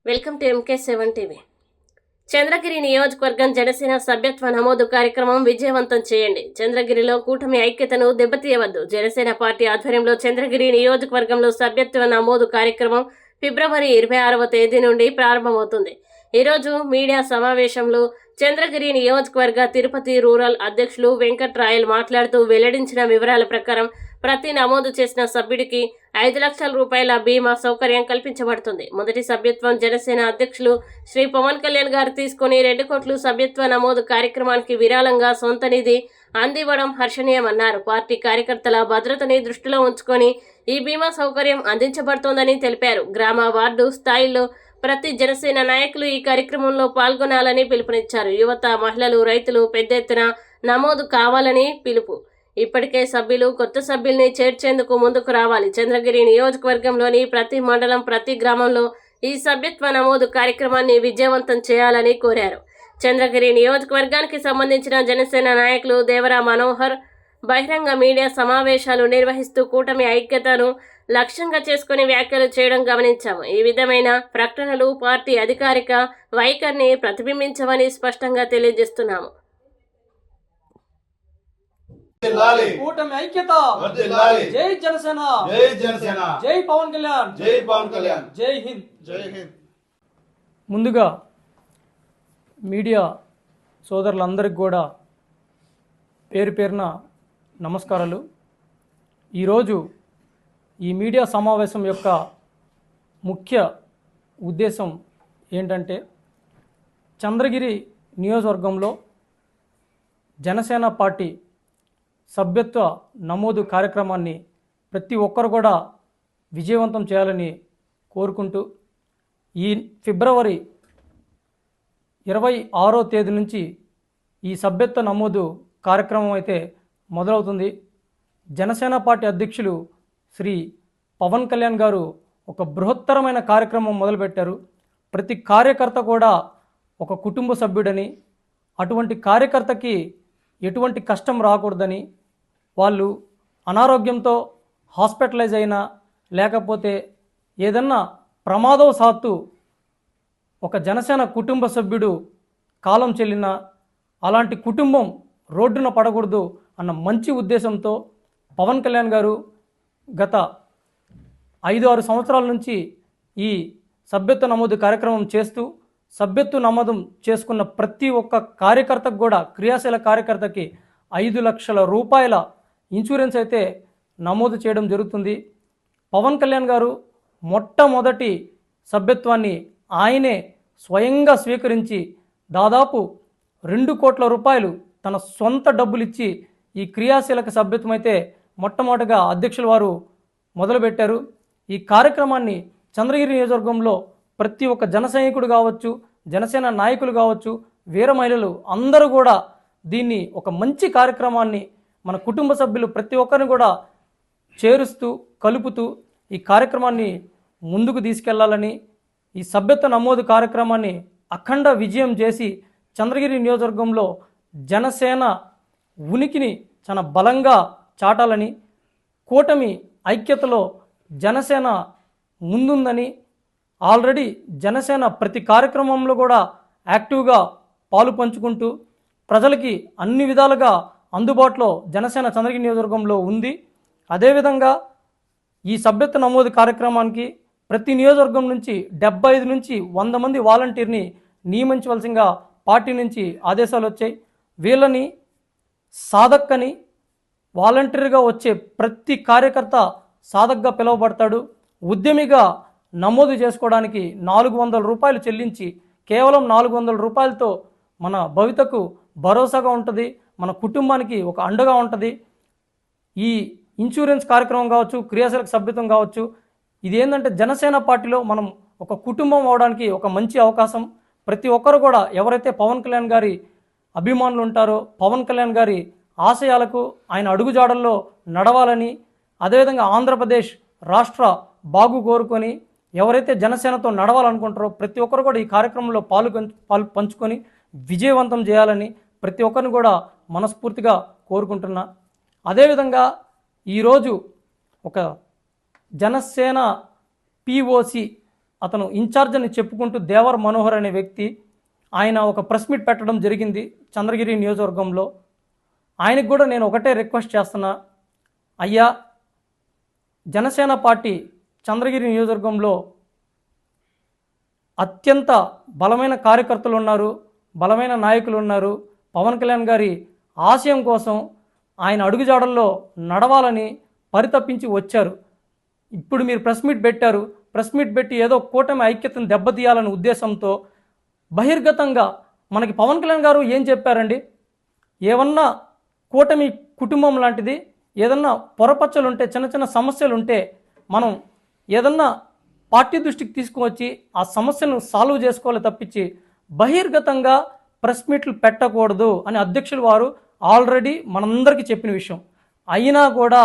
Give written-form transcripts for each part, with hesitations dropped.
Welcome to MK7 TV. Chandragiri నియోజకవర్గం జనసేన సభ్యత్వ నమోదు కార్యక్రమం విజయవంతం చేయండి. చంద్రగిరిలో కూటమి ఐక్యతను దెబ్బతీయవద్దు. జనసేన పార్టీ ఆధ్వర్యంలో చంద్రగిరి నియోజకవర్గంలో సభ్యత్వ నమోదు కార్యక్రమం ఫిబ్రవరి 26వ తేదీ నుండి ప్రారంభమవుతుంది. ఈరోజు మీడియా సమావేశంలో చంద్రగిరి నియోజకవర్గ తిరుపతి రూరల్ అధ్యక్షులు వెంకట్రాయల్ మాట్లాడుతూ వెల్లడించిన వివరాల ప్రకారం ప్రతి నమోదు చేసిన సభ్యుడికి 5 లక్షల రూపాయల బీమా సౌకర్యం కల్పించబడుతుంది. మొదటి సభ్యత్వం జనసేన అధ్యక్షులు శ్రీ పవన్ కళ్యాణ్ గారు తీసుకుని 2 కోట్లు సభ్యత్వ నమోదు కార్యక్రమానికి విరాళంగా సొంత నిధి అందివ్వడం హర్షణీయమన్నారు. పార్టీ కార్యకర్తల భద్రతని దృష్టిలో ఉంచుకొని ఈ బీమా సౌకర్యం అందించబడుతోందని తెలిపారు. గ్రామ వార్డు స్థాయిలో ప్రతి జనసేన నాయకులు ఈ కార్యక్రమంలో పాల్గొనాలని పిలుపునిచ్చారు. యువత, మహిళలు, రైతులు పెద్ద ఎత్తున నమోదు కావాలని పిలుపు. ఇప్పటికే సభ్యులు కొత్త సభ్యుల్ని చేర్చేందుకు ముందుకు రావాలి. చంద్రగిరి నియోజకవర్గంలోని ప్రతి మండలం, ప్రతి గ్రామంలో ఈ సభ్యత్వ నమోదు కార్యక్రమాన్ని విజయవంతం చేయాలని కోరారు. చంద్రగిరి నియోజకవర్గానికి సంబంధించిన జనసేన నాయకులు దేవరా మనోహర్ బహిరంగ మీడియా సమావేశాలు నిర్వహిస్తూ కూటమి ఐక్యతను లక్ష్యంగా చేసుకుని వ్యాఖ్యలు చేయడం గమనించాము. ఈ విధమైన ప్రకటనలు పార్టీ అధికారిక వైఖరిని ప్రతిబింబించవని స్పష్టంగా తెలియజేస్తున్నాము. కూటమి ఐక్యత, జై జనసేన, జై పవన్ కళ్యాణ్, జై హింద్, జై హింద్. ముందుగా మీడియా సోదరులందరికీ కూడా పేరు పేరున నమస్కారాలు. ఈరోజు ఈ మీడియా సమావేశం యొక్క ముఖ్య ఉద్దేశం ఏంటంటే, చంద్రగిరి నియోజకవర్గంలో జనసేన పార్టీ సభ్యత్వ నమోదు కార్యక్రమాన్ని ప్రతి ఒక్కరు కూడా విజయవంతం చేయాలని కోరుకుంటూ, ఈ ఫిబ్రవరి 26వ తేదీ నుంచి ఈ సభ్యత్వ నమోదు కార్యక్రమం అయితే మొదలవుతుంది. జనసేన పార్టీ అధ్యక్షులు శ్రీ పవన్ కళ్యాణ్ గారు ఒక బృహత్తరమైన కార్యక్రమం మొదలుపెట్టారు. ప్రతి కార్యకర్త కూడా ఒక కుటుంబ సభ్యుడని, అటువంటి కార్యకర్తకి ఎటువంటి కష్టం రాకూడదని, వాళ్ళు అనారోగ్యంతో హాస్పిటలైజ్ అయినా లేకపోతే ఏదన్నా ప్రమాదవశాత్తు ఒక జనసేన కుటుంబ సభ్యుడు కాలం చెల్లినా అలాంటి కుటుంబం రోడ్డున పడకూడదు అన్న మంచి ఉద్దేశంతో పవన్ కళ్యాణ్ గారు గత 5-6 సంవత్సరాల నుంచి ఈ సభ్యత్వ నమోదు కార్యక్రమం చేస్తూ, సభ్యత్వ నమోదు చేసుకున్న ప్రతి ఒక్క కార్యకర్తకు కూడా, క్రియాశీల కార్యకర్తకి 5 లక్షల రూపాయల ఇన్సూరెన్స్ అయితే నమోదు చేయడం జరుగుతుంది. పవన్ కళ్యాణ్ గారు మొట్టమొదటి సభ్యత్వాన్ని ఆయనే స్వయంగా స్వీకరించి దాదాపు 2 కోట్ల రూపాయలు తన సొంత డబ్బులు ఇచ్చి ఈ క్రియాశీలక సభ్యత్వం అయితే మొట్టమొదటిగా అధ్యక్షుల వారు మొదలుపెట్టారు. ఈ కార్యక్రమాన్ని చంద్రగిరి నియోజకవర్గంలో ప్రతి ఒక్క జన సైనికుడు కావచ్చు, జనసేన నాయకులు కావచ్చు, వీర మహిళలు అందరూ కూడా దీన్ని ఒక మంచి కార్యక్రమాన్ని మన కుటుంబ సభ్యులు ప్రతి ఒక్కరిని కూడా చేరుస్తూ, కలుపుతూ ఈ కార్యక్రమాన్ని ముందుకు తీసుకెళ్లాలని, ఈ సభ్యత్వ నమోదు కార్యక్రమాన్ని అఖండ విజయం చేసి చంద్రగిరి నియోజకవర్గంలో జనసేన ఉనికిని చాలా బలంగా చాటాలని, కూటమి ఐక్యతలో జనసేన ముందుందని, ఆల్రెడీ జనసేన ప్రతి కార్యక్రమంలో కూడా యాక్టివ్గా పాలు పంచుకుంటూ ప్రజలకి అన్ని విధాలుగా అందుబాటులో జనసేన చంద్రగిరి నియోజకవర్గంలో ఉంది. అదేవిధంగా ఈ సభ్యత్వ నమోదు కార్యక్రమానికి ప్రతి నియోజకవర్గం నుంచి 75 నుంచి 100 మంది వాలంటీర్ని నియమించవలసిందిగా పార్టీ నుంచి ఆదేశాలు వచ్చాయి. వీళ్ళని సాధక్కని, వాలంటీర్గా వచ్చే ప్రతి కార్యకర్త సాధక్గా పిలువబడతాడు. ఉద్యమిగా నమోదు చేసుకోవడానికి 400 రూపాయలు చెల్లించి కేవలం 400 రూపాయలతో మన భవితకు భరోసాగా ఉంటుంది, మన కుటుంబానికి ఒక అండగా ఉంటుంది. ఈ ఇన్సూరెన్స్ కార్యక్రమం కావచ్చు, క్రియాశీలక సభ్యత్వం కావచ్చు, ఇది ఏంటంటే జనసేన పార్టీలో మనం ఒక కుటుంబం అవడానికి ఒక మంచి అవకాశం. ప్రతి ఒక్కరు కూడా ఎవరైతే పవన్ కళ్యాణ్ గారి అభిమానులు ఉంటారో, పవన్ కళ్యాణ్ గారి ఆశయాలకు, ఆయన అడుగుజాడల్లో నడవాలని, అదేవిధంగా ఆంధ్రప్రదేశ్ రాష్ట్ర బాగు కోరుకొని ఎవరైతే జనసేనతో నడవాలనుకుంటారో ప్రతి ఒక్కరు కూడా ఈ కార్యక్రమంలో పాలు పంచుకొని విజయవంతం చేయాలని ప్రతి ఒక్కరిని కూడా మనస్ఫూర్తిగా కోరుకుంటున్నా. అదేవిధంగా ఈరోజు ఒక జనసేన POC అతను ఇన్ఛార్జ్ అని చెప్పుకుంటూ దేవర మనోహర్ అనే వ్యక్తి ఆయన ఒక ప్రెస్ మీట్ పెట్టడం జరిగింది చంద్రగిరి నియోజకవర్గంలో. ఆయనకు కూడా నేను ఒకటే రిక్వెస్ట్ చేస్తున్నా, అయ్యా జనసేన పార్టీ చంద్రగిరి నియోజకవర్గంలో అత్యంత బలమైన కార్యకర్తలు ఉన్నారు, బలమైన నాయకులు ఉన్నారు. పవన్ కళ్యాణ్ గారి ఆశయం కోసం ఆయన అడుగుజాడల్లో నడవాలని పరితపించి వచ్చారు. ఇప్పుడు మీరు ప్రెస్ మీట్ పెట్టారు. ప్రెస్ మీట్ పెట్టి ఏదో కూటమి ఐక్యతను దెబ్బతీయాలనే ఉద్దేశంతో బహిర్గతంగా మనకి పవన్ కళ్యాణ్ గారు ఏం చెప్పారండి? ఏమన్నా కూటమి కుటుంబం లాంటిది, ఏదన్నా పొరపచ్చలుంటే, చిన్న చిన్న సమస్యలుంటే మనం ఏదన్నా పార్టీ దృష్టికి తీసుకువచ్చి ఆ సమస్యను సాల్వ్ చేసుకోవాలి తప్పించి బహిర్గతంగా ప్రెస్ మీట్లు పెట్టకూడదు అని అధ్యక్షులు వారు ఆల్రెడీ మనందరికీ చెప్పిన విషయం. అయినా కూడా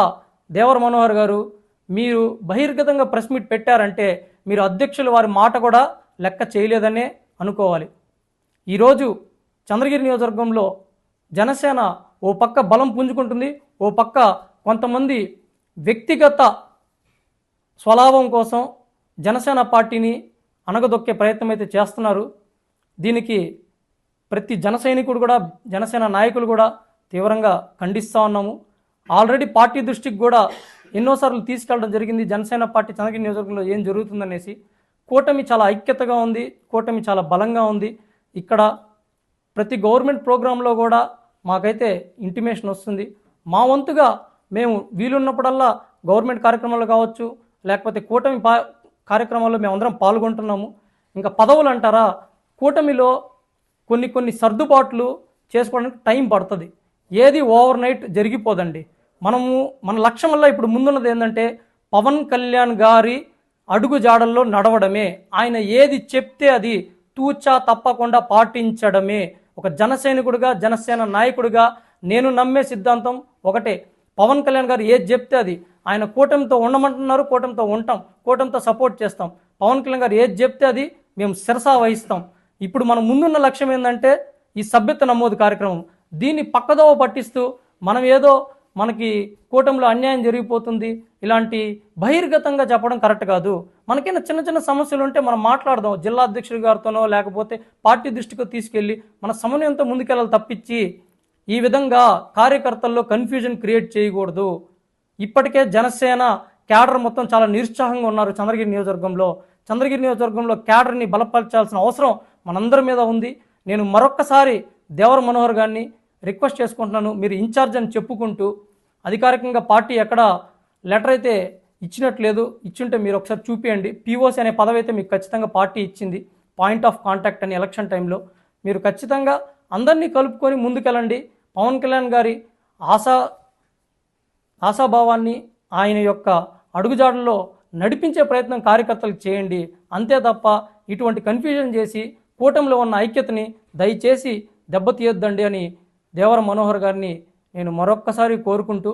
దేవర మనోహర్ గారు మీరు బహిర్గతంగా ప్రెస్ మీట్ పెట్టారంటే మీరు అధ్యక్షుల వారి మాట కూడా లెక్క చేయలేదనే అనుకోవాలి. ఈరోజు చంద్రగిరి నియోజకవర్గంలో జనసేన ఓ పక్క బలం పుంజుకుంటుంది, ఓ పక్క కొంతమంది వ్యక్తిగత స్వలాభం కోసం జనసేన పార్టీని అణగదొక్కే ప్రయత్నం అయితే చేస్తున్నారు. దీనికి ప్రతి జన సైనికుడు కూడా, జనసేన నాయకులు కూడా తీవ్రంగా ఖండిస్తూ ఉన్నాము. ఆల్రెడీ పార్టీ దృష్టికి కూడా ఎన్నోసార్లు తీసుకెళ్ళడం జరిగింది. జనసేన పార్టీ చంద్రగిరి నియోజకవర్గంలో ఏం జరుగుతుందనేసి. కూటమి చాలా ఐక్యతగా ఉంది, కూటమి చాలా బలంగా ఉంది. ఇక్కడ ప్రతి గవర్నమెంట్ ప్రోగ్రాంలో కూడా మాకైతే ఇంటిమేషన్ వస్తుంది. మా వంతుగా మేము వీలున్నప్పుడల్లా గవర్నమెంట్ కార్యక్రమాలు కావచ్చు, లేకపోతే కూటమి కార్యక్రమాల్లో మేమందరం పాల్గొంటున్నాము. ఇంకా పదవులు అంటారా, కూటమిలో కొన్ని సర్దుబాట్లు చేసుకోవడానికి టైం పడుతుంది. ఏది ఓవర్ నైట్ జరిగిపోదండి. మన లక్ష్యం వల్ల ఇప్పుడు ముందున్నది ఏంటంటే పవన్ కళ్యాణ్ గారి అడుగుజాడల్లో నడవడమే. ఆయన ఏది చెప్తే అది తూచా తప్పకుండా పాటించడమే. ఒక జనసైనికుడిగా, జనసేన నాయకుడిగా నేను నమ్మే సిద్ధాంతం ఒకటే, పవన్ కళ్యాణ్ గారు ఏది చెప్తే అది. ఆయన కూటమితో ఉండమంటున్నారు, కూటమితో ఉంటాం, కూటమితో సపోర్ట్ చేస్తాం. పవన్ కళ్యాణ్ గారు ఏది చెప్తే అది మేము శిరసా వహిస్తాం. ఇప్పుడు మన ముందున్న లక్ష్యం ఏంటంటే ఈ సభ్యత్వ నమోదు కార్యక్రమం. దీన్ని పక్కదోవ పట్టిస్తూ మనం ఏదో మనకి కూటమిలో అన్యాయం జరిగిపోతుంది ఇలాంటి బహిర్గతంగా చెప్పడం కరెక్ట్ కాదు. మనకైనా చిన్న చిన్న సమస్యలు ఉంటే మనం మాట్లాడదాం, జిల్లా అధ్యక్షుడి గారితోనో లేకపోతే పార్టీ దృష్టికి తీసుకెళ్ళి మన సమన్వయంతో ముందుకెళ్ళాలి తప్పించి ఈ విధంగా కార్యకర్తల్లో కన్ఫ్యూజన్ క్రియేట్ చేయకూడదు. ఇప్పటికే జనసేన క్యాడర్ మొత్తం చాలా నిరుత్సాహంగా ఉన్నారు చంద్రగిరి నియోజకవర్గంలో. చంద్రగిరి నియోజకవర్గంలో క్యాడర్ని బలపరచాల్సిన అవసరం మనందరి మీద ఉంది. నేను మరొక్కసారి దేవర మనోహర్ గారిని రిక్వెస్ట్ చేసుకుంటున్నాను, మీరు ఇన్ఛార్జ్ అని చెప్పుకుంటూ అధికారికంగా పార్టీ ఎక్కడ లెటర్ అయితే ఇచ్చినట్లేదు, ఇచ్చుంటే మీరు ఒకసారి చూపియండి. పీఓసీ అనే పదవి అయితే మీకు ఖచ్చితంగా పార్టీ ఇచ్చింది, పాయింట్ ఆఫ్ కాంటాక్ట్ అని. ఎలక్షన్ టైంలో మీరు ఖచ్చితంగా అందరినీ కలుపుకొని ముందుకెళ్ళండి. పవన్ కళ్యాణ్ గారి ఆశాభావాన్ని, ఆయన యొక్క అడుగుజాడల్లో నడిపించే ప్రయత్నం కార్యకర్తలు చేయండి. అంతే తప్ప ఇటువంటి కన్ఫ్యూజన్ చేసి కూటమిలో ఉన్న ఐక్యతని దయచేసి దెబ్బతీయొద్దండి అని దేవర మనోహర్ గారిని నేను మరొక్కసారి కోరుకుంటూ,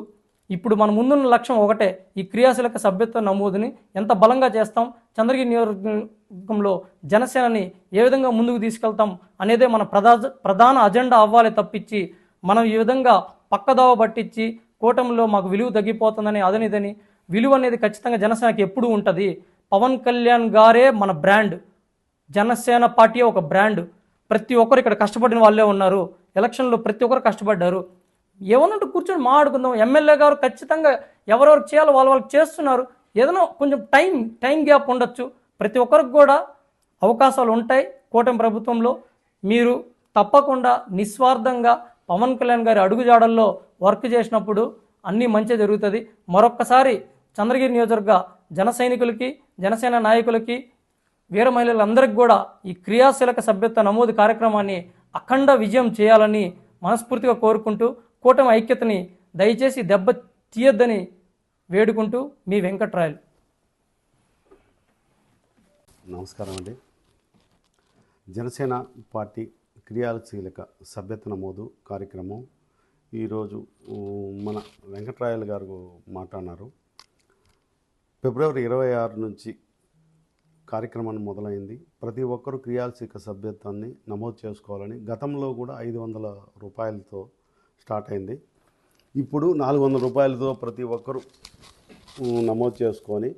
ఇప్పుడు మన ముందున్న లక్ష్యం ఒకటే, ఈ క్రియాశీలక సభ్యత్వ నమోదుని ఎంత బలంగా చేస్తాం, చంద్రగిరి నియోజకవర్గంలో జనసేనని ఏ విధంగా ముందుకు తీసుకెళ్తాం అనేదే మన ప్రధాన అజెండా అవ్వాలి తప్పించి మనం ఈ విధంగా పక్కదోవ పట్టించి కూటమిలో మాకు విలువ తగ్గిపోతుందని అదనిదని. విలువ అనేది ఖచ్చితంగా జనసేనకి ఎప్పుడూ ఉంటుంది. పవన్ కళ్యాణ్ గారే మన బ్రాండ్, జనసేన పార్టీ ఒక బ్రాండ్. ప్రతి ఒక్కరు ఇక్కడ కష్టపడిన వాళ్ళే ఉన్నారు. ఎలక్షన్లో ప్రతి ఒక్కరు కష్టపడ్డారు. ఏమన్నట్టు కూర్చొని మాట్లాడుకుందాం. ఎమ్మెల్యే గారు ఖచ్చితంగా ఎవరెవరికి చేయాలో వాళ్ళకి చేస్తున్నారు. ఏదైనా కొంచెం టైం గ్యాప్ ఉండొచ్చు. ప్రతి ఒక్కరికి కూడా అవకాశాలు ఉంటాయి కూటమి ప్రభుత్వంలో. మీరు తప్పకుండా నిస్వార్థంగా పవన్ కళ్యాణ్ గారి అడుగుజాడల్లో వర్క్ చేసినప్పుడు అన్నీ మంచి జరుగుతుంది. మరొక్కసారి చంద్రగిరి నియోజకవర్గ జన సైనికులకి, జనసేన నాయకులకి, వీర మహిళలందరికీ కూడా ఈ క్రియాశీలక సభ్యత్వ నమోదు కార్యక్రమాన్ని అఖండ విజయం చేయాలని మనస్ఫూర్తిగా కోరుకుంటూ, కూటమి ఐక్యతని దయచేసి దెబ్బ తీయొద్దని వేడుకుంటూ మీ వెంకట్రాయలు. నమస్కారం అండి. జనసేన పార్టీ క్రియాశీలక సభ్యత్వ నమోదు కార్యక్రమం ఈరోజు మన వెంకట్రాయలు గారు మాట్లాడినారు. ఫిబ్రవరి 26 నుంచి కార్యక్రమం మొదలైంది. ప్రతి ఒక్కరూ క్రియాశీలక సభ్యత్వాన్ని నమోదు చేసుకోవాలని. గతంలో కూడా 500 రూపాయలతో స్టార్ట్ అయింది. ఇప్పుడు 400 రూపాయలతో ప్రతి ఒక్కరూ నమోదు చేసుకొని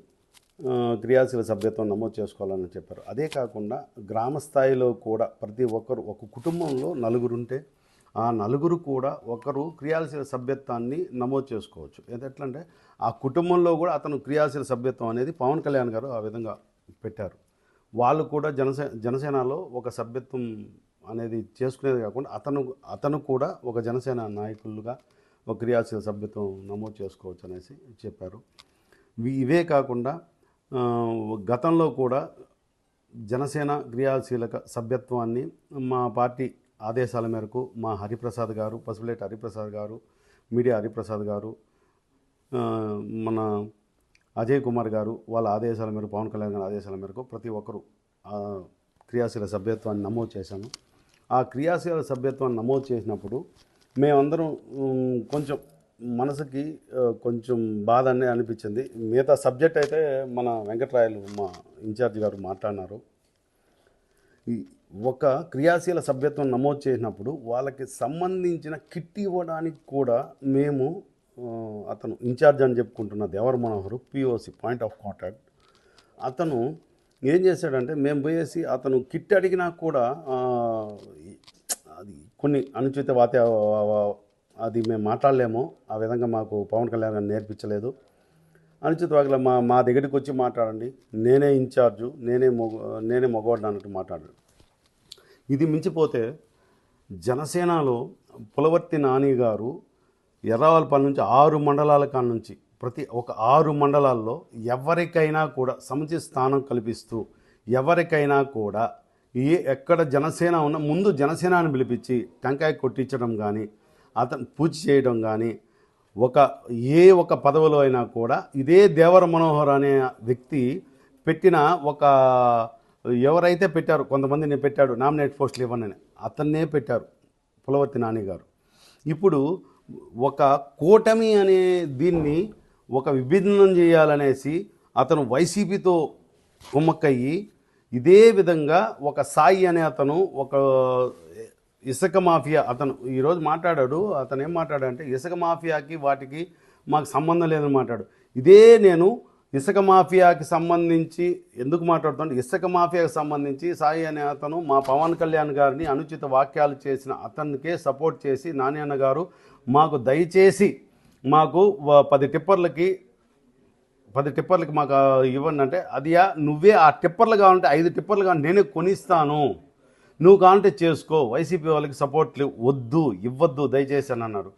క్రియాశీల సభ్యత్వం నమోదు చేసుకోవాలని చెప్పారు. అదే కాకుండా గ్రామ స్థాయిలో కూడా ప్రతి ఒక్కరు, ఒక కుటుంబంలో నలుగురుంటే ఆ నలుగురు కూడా ఒకరు క్రియాశీల సభ్యత్వాన్ని నమోదు చేసుకోవచ్చు. ఎట్లంటే ఆ కుటుంబంలో కూడా అతను క్రియాశీల సభ్యత్వం అనేది పవన్ కళ్యాణ్ గారు ఆ విధంగా పెట్టారు. వాళ్ళు కూడా జనసేనలో ఒక సభ్యత్వం అనేది చేసుకునేది కాకుండా అతను కూడా ఒక జనసేన నాయకులుగా ఒక క్రియాశీల సభ్యత్వం నమోదు చేసుకోవచ్చు అనేసి చెప్పారు. ఇవే కాకుండా గతంలో కూడా జనసేన క్రియాశీలక సభ్యత్వాన్ని మా పార్టీ ఆదేశాల మేరకు మా హరిప్రసాద్ గారు, పసుపులేటి హరిప్రసాద్ గారు, మీడియా హరిప్రసాద్ గారు, మన అజయ్ కుమార్ గారు వాళ్ళ ఆదేశాల మేరకు, పవన్ కళ్యాణ్ గారి ఆదేశాల మేరకు ప్రతి ఒక్కరు క్రియాశీల సభ్యత్వాన్ని నమోదు చేశాము. ఆ క్రియాశీల సభ్యత్వాన్ని నమోదు చేసినప్పుడు మేమందరం కొంచెం మనసుకి కొంచెం బాధ అనే అనిపించింది. మిగతా సబ్జెక్ట్ అయితే మన వెంకట్రాయలు మా ఇన్ఛార్జ్ గారు మాట్లాడినారు. ఒక క్రియాశీల సభ్యత్వం నమోదు చేసినప్పుడు వాళ్ళకి సంబంధించిన కిట్ ఇవ్వడానికి కూడా మేము అతను ఇన్ఛార్జ్ అని చెప్పుకుంటున్న Devara Manohar POC point of contact అతను ఏం చేశాడంటే, మేము పోయేసి అతను కిట్ అడిగినా కూడా అది కొన్ని అనుచిత అది మేము మాట్లాడలేము, ఆ విధంగా మాకు పవన్ కళ్యాణ్ గారు నేర్పించలేదు. అనుచిత వాటిలో మా దగ్గరికి వచ్చి మాట్లాడండి, నేనే ఇన్ఛార్జు, నేనే మగవాడిని అన్నట్టు మాట్లాడాడు. ఇది మించిపోతే జనసేనలో పులవర్తి నాని గారు ఎర్రవాళ్ళపల్లి నుంచి 6 మండలాల కాడ నుంచి ప్రతి ఒక 6 మండలాల్లో ఎవరికైనా కూడా సముచిత స్థానం కల్పిస్తూ ఎవరికైనా కూడా ఎక్కడ జనసేన ఉన్న ముందు జనసేనని పిలిపించి టెంకాయ కొట్టించడం కానీ, అతను పూజ చేయడం కానీ, ఒక పదవిలో అయినా కూడా ఇదే దేవర మనోహర్ అనే వ్యక్తి పెట్టిన ఎవరైతే పెట్టారు, కొంతమందిని పెట్టాడు నామినేట్ పోస్టులు ఇవ్వనని, అతన్నే పెట్టారు పులవర్తి నాని గారు. ఇప్పుడు ఒక కూటమి అనే దీన్ని ఒక విభిన్నం చేయాలనేసి అతను వైసీపీతో కుమ్మక్కయ్యి ఇదే విధంగా ఒక సాయి అనే అతను ఒక ఇసుక మాఫియా అతను ఈరోజు మాట్లాడాడు. అతను ఏం మాట్లాడాడంటే ఇసుక మాఫియాకి వాటికి మాకు సంబంధం లేదని మాట్లాడు. ఇదే నేను ఇసుక మాఫియాకి సంబంధించి ఎందుకు మాట్లాడుతుంటే, ఇసుక మాఫియాకి సంబంధించి సాయి అనే అతను మా పవన్ కళ్యాణ్ గారిని అనుచిత వాక్యాలు చేసిన అతనికే సపోర్ట్ చేసి నాని అన్న గారు మాకు దయచేసి మాకు 10 టిప్పర్లకి మాకు ఇవ్వండి అంటే, అదియా నువ్వే ఆ టిప్పర్లు కావాలంటే 5 టిప్పర్లు కావాలంటే నేనే కొనిస్తాను, నువ్వు కావాలంటే చేసుకో, వైసీపీ వాళ్ళకి సపోర్ట్లు ఇవ్వద్దు దయచేసి అని అన్నారు.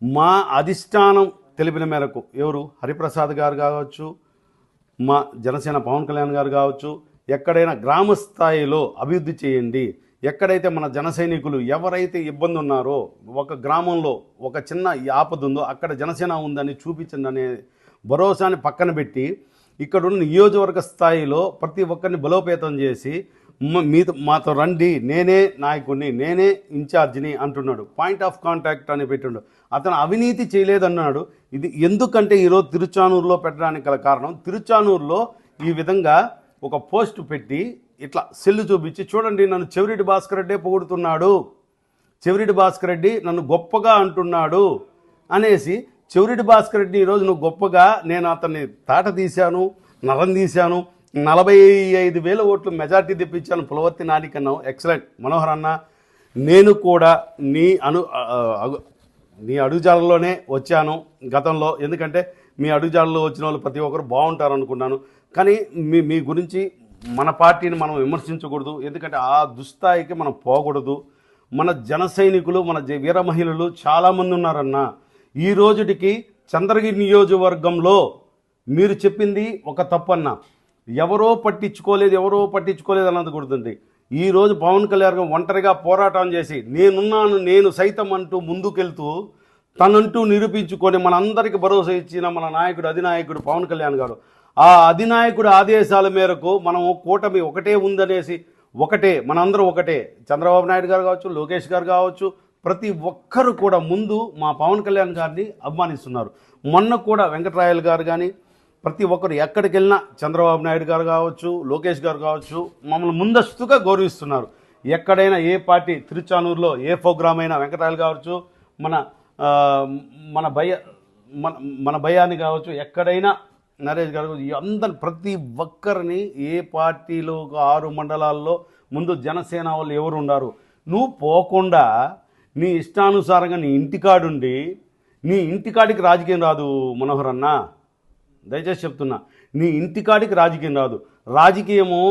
మా అధిష్టానం తెలిపిన మేరకు ఎవరు హరిప్రసాద్ గారు కావచ్చు, మా జనసేన పవన్ కళ్యాణ్ గారు కావచ్చు, ఎక్కడైనా గ్రామ స్థాయిలో అభివృద్ధి చేయండి, ఎక్కడైతే మన జన సైనికులు ఎవరైతే ఇబ్బంది ఉన్నారో, ఒక గ్రామంలో ఒక చిన్న ఆపద ఉందో అక్కడ జనసేన ఉందని చూపించండి అనే భరోసాని పక్కన పెట్టి ఇక్కడున్న నియోజకవర్గ స్థాయిలో ప్రతి ఒక్కరిని బలోపేతం చేసి మాతో రండి, నేనే నాయకుడిని, నేనే ఇన్ఛార్జిని అంటున్నాడు. పాయింట్ ఆఫ్ కాంటాక్ట్ అని పెట్టిండు. అతను అవినీతి చేయలేదన్నాడు. ఇది ఎందుకంటే ఈరోజు తిరుచానూరులో పెట్టడానికి గల కారణం, తిరుచానూరులో ఈ విధంగా ఒక పోస్ట్ పెట్టి ఇట్లా సెల్లు చూపించి చూడండి నన్ను చెవిరెడ్డి భాస్కర్ రెడ్డే పొగుడుతున్నాడు, చెవిరెడ్డి భాస్కర్ రెడ్డి నన్ను గొప్పగా అంటున్నాడు అనేసి, చెవిరెడ్డి భాస్కర్ రెడ్డి ఈరోజు నువ్వు గొప్పగా, నేను అతన్ని తాట తీశాను, నరం తీశాను, 45,000 ఓట్లు మెజార్టీ తెప్పించాను పులవర్తి నాని కన్నావు, ఎక్సలెంట్ మనోహర్ అన్న, నేను కూడా నీ అడుగుజాడల్లోనే వచ్చాను గతంలో, ఎందుకంటే మీ అడుగుజాడల్లో వచ్చిన వాళ్ళు ప్రతి ఒక్కరు బాగుంటారు అనుకున్నాను. కానీ మీ గురించి మన పార్టీని మనం విమర్శించకూడదు, ఎందుకంటే ఆ దుస్థాయికి మనం పోకూడదు. మన జన సైనికులు, మన వీర మహిళలు చాలామంది ఉన్నారన్న. ఈ రోజుటికి చంద్రగిరి నియోజకవర్గంలో మీరు చెప్పింది ఒక తప్పన్న, ఎవరో పట్టించుకోలేదు అన్నది గుర్తుంది. ఈరోజు పవన్ కళ్యాణ్ ఒంటరిగా పోరాటం చేసి నేనున్నాను, నేను సైతం అంటూ ముందుకెళ్తూ తనంటూ నిరూపించుకొని మనందరికీ భరోసా ఇచ్చిన మన నాయకుడు, అధినాయకుడు పవన్ కళ్యాణ్ గారు, ఆ అధినాయకుడు ఆదేశాల మేరకు మనం కూటమి ఒకటే ఉందనేసి, మనందరం ఒకటే, చంద్రబాబు నాయుడు గారు కావచ్చు, లోకేష్ గారు కావచ్చు, ప్రతి ఒక్కరు కూడా ముందు మా పవన్ కళ్యాణ్ గారిని అభిమానిస్తున్నారు. మొన్న కూడా వెంకట్రాయలు గారు కానీ ప్రతి ఒక్కరు ఎక్కడికి వెళ్ళినా చంద్రబాబు నాయుడు గారు కావచ్చు, లోకేష్ గారు కావచ్చు, మమ్మల్ని ముందస్తుగా గౌరవిస్తున్నారు. ఎక్కడైనా ఏ పార్టీ, తిరుచానూరులో ఏ ప్రోగ్రామ్ అయినా వెంకటరాయలు కావచ్చు, మన భయాన్ని కావచ్చు, ఎక్కడైనా నరేష్ గారు అందరు ప్రతి ఒక్కరిని ఏ పార్టీలో 6 మండలాల్లో ముందు జనసేన వాళ్ళు ఎవరు ఉన్నారు, నువ్వు పోకుండా నీ ఇష్టానుసారంగా నీ ఇంటికాడుండి నీ ఇంటికాడికి రాజకీయం రాదు మనోహర్ అన్న, దయచేసి చెప్తున్నా, నీ ఇంటికాడికి రాజకీయం రాదు. రాజకీయము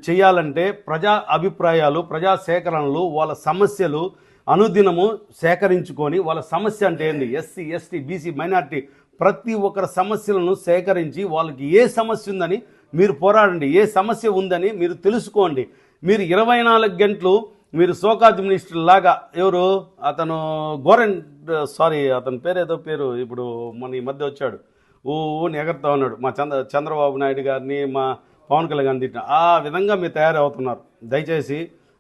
చేయాలంటే ప్రజా అభిప్రాయాలు, ప్రజా సేకరణలు, వాళ్ళ సమస్యలు అనుదినము సేకరించుకొని వాళ్ళ సమస్య అంటే ఏంది, ఎస్సీ ఎస్టీ బీసీ మైనార్టీ ప్రతి ఒక్కరి సమస్యలను సేకరించి వాళ్ళకి ఏ సమస్య ఉందని మీరు పోరాడండి, ఏ సమస్య ఉందని మీరు తెలుసుకోండి. మీరు 24 గంటలు మీరు సోకాజ్ మినిస్టర్ లాగా ఎవరు అతను అతని పేరు ఇప్పుడు మన ఈ మధ్య వచ్చాడు ఎగరుతా ఉన్నాడు, మా చంద్రబాబు నాయుడు గారిని మా పవన్ కళ్యాణ్ గారిని తిట్టిన ఆ విధంగా మీరు తయారవుతున్నారు. దయచేసి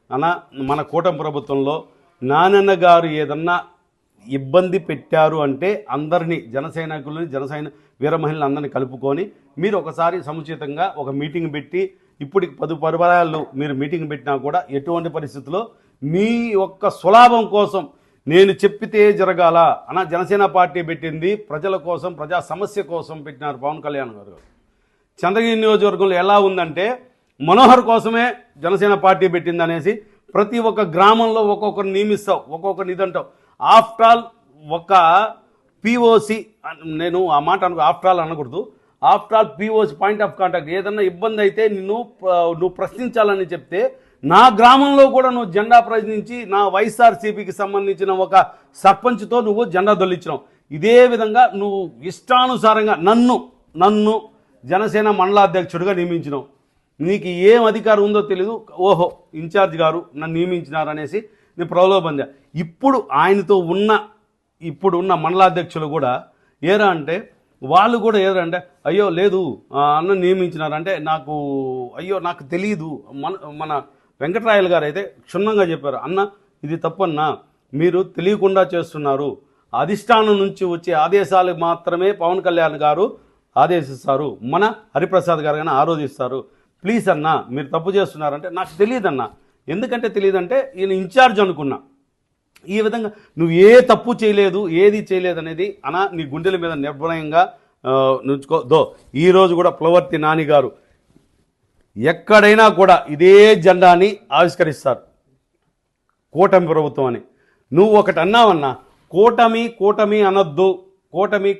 అన్న, మన కూటమి ప్రభుత్వంలో నానన్న గారు ఏదన్నా ఇబ్బంది పెట్టారు అంటే అందరినీ జనసైన వీర మహిళలు అందరినీ కలుపుకొని మీరు ఒకసారి సముచితంగా ఒక మీటింగ్ పెట్టి, ఇప్పటికి 10 పరివారాలు మీరు మీటింగ్ పెట్టినా కూడా ఎటువంటి పరిస్థితుల్లో మీ యొక్క సులాభం కోసం నేను చెప్పితే జరగాల అన్న. జనసేన పార్టీ పెట్టింది ప్రజల కోసం, ప్రజా సమస్య కోసం పెట్టినారు పవన్ కళ్యాణ్ గారు. చంద్రగిరి నియోజకవర్గంలో ఎలా ఉందంటే మనోహర్ కోసమే జనసేన పార్టీ పెట్టింది అనేసి ప్రతి ఒక్క గ్రామంలో ఒక్కొక్కరిని నియమిస్తావు, ఒక్కొక్కరిని ఇదంటావు. ఆఫ్టర్ ఆల్ ఒక పిఓసి, నేను ఆ మాట ఆఫ్టర్ ఆల్ అనకూడదు, after all POC point of contact. ఏదన్నా ఇబ్బంది అయితే నువ్వు ప్రశ్నించాలని చెప్తే నా గ్రామంలో కూడా నువ్వు జెండా ప్రశ్నించి నా వైఎస్ఆర్సీపీకి సంబంధించిన ఒక సర్పంచ్తో నువ్వు జెండా దొల్లించినావు. ఇదే విధంగా నువ్వు ఇష్టానుసారంగా నన్ను జనసేన మండలాధ్యక్షుడిగా నియమించినావు. నీకు ఏం అధికారం ఉందో తెలీదు, ఓహో ఇన్ఛార్జ్ గారు నన్ను నియమించినారు అనేసి నేను ప్రలోభంగా. ఇప్పుడు ఆయనతో ఉన్న మండలాధ్యక్షులు కూడా వాళ్ళు కూడా ఏరంటే అయ్యో లేదు అన్న నియమించినారంటే నాకు తెలియదు. మన వెంకటరాయలు గారు అయితే క్షుణ్ణంగా చెప్పారు, అన్న ఇది తప్పన్నా, మీరు తెలియకుండా చేస్తున్నారు, అధిష్టానం నుంచి వచ్చే ఆదేశాలు మాత్రమే పవన్ కళ్యాణ్ గారు ఆదేశిస్తారు, మన హరిప్రసాద్ గారు కానీ ఆరోధిస్తారు, ప్లీజ్ అన్న మీరు తప్పు చేస్తున్నారంటే నాకు తెలియదన్నా. ఎందుకంటే తెలియదంటే ఈయన ఇన్ఛార్జ్ అనుకున్నా. ఈ విధంగా నువ్వు ఏ తప్పు చేయలేదు, ఏది చేయలేదు అనేది నీ గుండెల మీద నిర్భయంగా నుంచుకో. ఈరోజు కూడా ప్లవర్తి నాని గారు ఎక్కడైనా కూడా ఇదే జెండాని ఆవిష్కరిస్తారు, కూటమి ప్రభుత్వం అని. నువ్వు ఒకటి అన్నావన్నా, కూటమి అనొద్దు,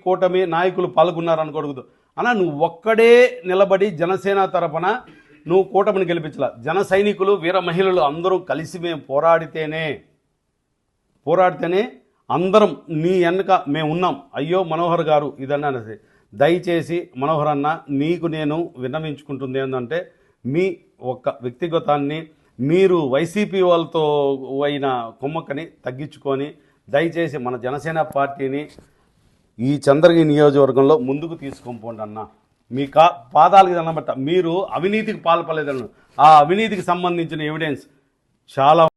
కూటమి నాయకులు పాల్గొన్నారు అనకూడదు అన్న. నువ్వు ఒక్కడే నిలబడి జనసేన తరపున నువ్వు కూటమిని గెలిపించాల. జన సైనికులు, వీర మహిళలు అందరూ కలిసి మేము పోరాడితేనే అందరం నీ వెనుక మేము ఉన్నాం. అయ్యో మనోహర్ గారు ఇదన్నా అనేసి దయచేసి మనోహర్ అన్న, నీకు నేను విన్నవించుకుంటుంది ఏంటంటే మీ ఒక్క వ్యక్తిగతాన్ని మీరు వైసీపీ వాళ్ళతో అయిన కుమ్మక్కని తగ్గించుకొని దయచేసి మన జనసేన పార్టీని ఈ చంద్రగిరి నియోజకవర్గంలో ముందుకు తీసుకొని పోండి అన్న. మీ పాదాలకు దండం పెట్ట, మీరు అవినీతికి పాల్పడలేదన్న, ఆ అవినీతికి సంబంధించిన ఎవిడెన్స్ చాలా